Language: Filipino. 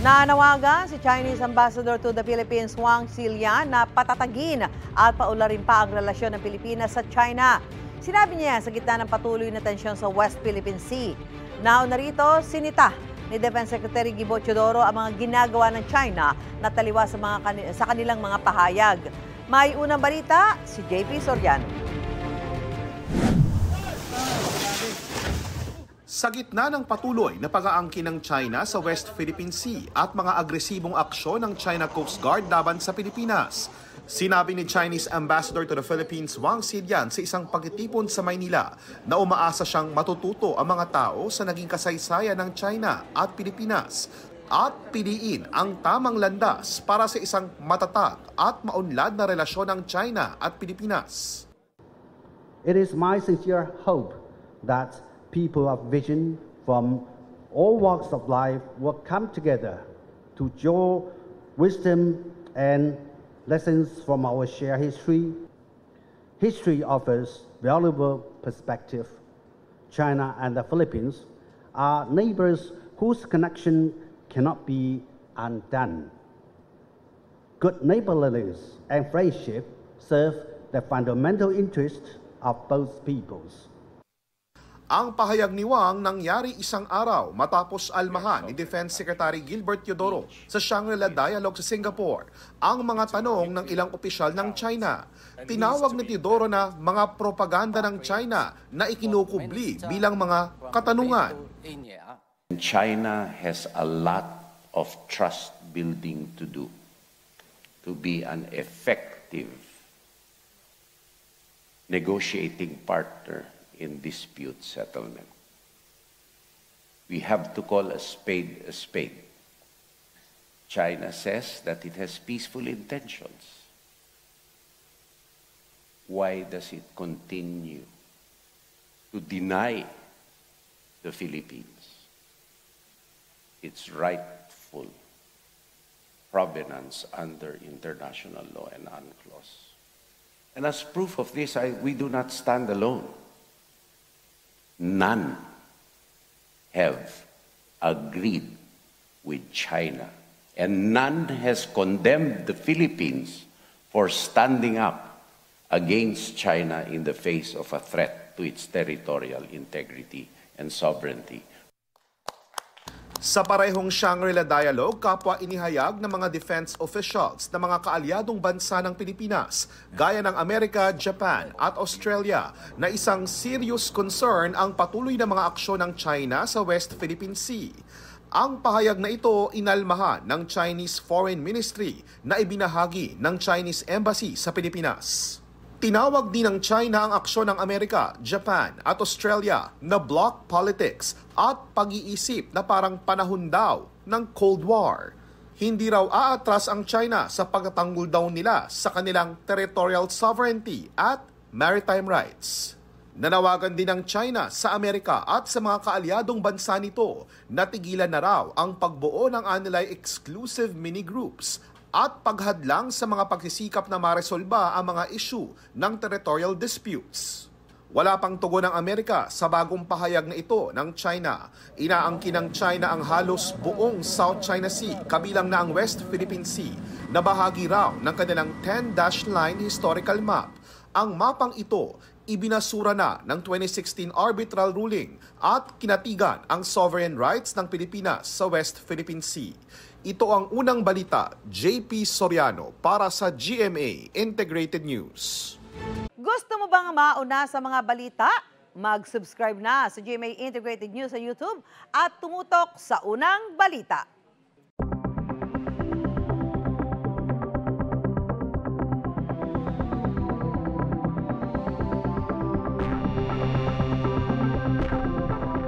Nanawagan si Chinese Ambassador to the Philippines Wang Xilian na patatagin at paularin pa ang relasyon ng Pilipinas sa China. Sinabi niya sa gitna ng patuloy na tensyon sa West Philippine Sea. Nauna rito, sinita ni Defense Secretary Gibo Teodoro ang mga ginagawa ng China na taliwas sa kanilang mga pahayag. May unang balita, si JP Soriano. Sa gitna ng patuloy na pag-aangkin ng China sa West Philippine Sea at mga agresibong aksyon ng China Coast Guard laban sa Pilipinas, sinabi ni Chinese Ambassador to the Philippines Wang Xilian sa isang pagtitipon sa Maynila na umaasa siyang matututo ang mga tao sa naging kasaysayan ng China at Pilipinas at piliin ang tamang landas para sa isang matatag at maunlad na relasyon ng China at Pilipinas. It is my sincere hope that people of vision from all walks of life will come together to draw wisdom and lessons from our shared history. History offers valuable perspective. China and the Philippines are neighbors whose connection cannot be undone. Good neighborliness and friendship serve the fundamental interests of both peoples. Ang pahayag ni Wang nangyari isang araw matapos almahan ni Defense Secretary Gilbert Teodoro sa Shangri-La Dialogue sa Singapore ang mga tanong ng ilang opisyal ng China. Tinawag ni Teodoro na mga propaganda ng China na ikinukubli bilang mga katanungan. China has a lot of trust building to do to be an effective negotiating partner in dispute settlement. We have to call a spade a spade. China says that it has peaceful intentions. Why does it continue to deny the Philippines its rightful provenance under international law and UNCLOS? And as proof of this, we do not stand alone. None have agreed with China, and none has condemned the Philippines for standing up against China in the face of a threat to its territorial integrity and sovereignty. Sa parehong Shangri-La Dialogue, kapwa inihayag ng mga defense officials na mga kaalyadong bansa ng Pilipinas, gaya ng Amerika, Japan at Australia, na isang serious concern ang patuloy na mga aksyon ng China sa West Philippine Sea. Ang pahayag na ito inalmahan ng Chinese Foreign Ministry na ibinahagi ng Chinese Embassy sa Pilipinas. Tinawag din ng China ang aksyon ng Amerika, Japan at Australia na bloc politics at pag-iisip na parang panahon daw ng Cold War. Hindi raw aatras ang China sa pagtatanggol daw nila sa kanilang territorial sovereignty at maritime rights. Nanawagan din ng China sa Amerika at sa mga kaalyadong bansa nito na tigilan na raw ang pagbuo ng anilay exclusive mini-groups at paghadlang sa mga pagsisikap na maresolba ang mga issue ng territorial disputes. Wala pang tugon ng Amerika sa bagong pahayag na ito ng China. Inaangkin ng China ang halos buong South China Sea, kabilang na ang West Philippine Sea, na bahagi raw ng kanilang 10-dash line historical map. Ang mapang ito ibinasura na ng 2016 arbitral ruling at kinatigan ang sovereign rights ng Pilipinas sa West Philippine Sea. Ito ang unang balita, JP Soriano para sa GMA Integrated News. Gusto mo bang mauna sa mga balita? Mag-subscribe na sa GMA Integrated News sa YouTube at tumutok sa unang balita.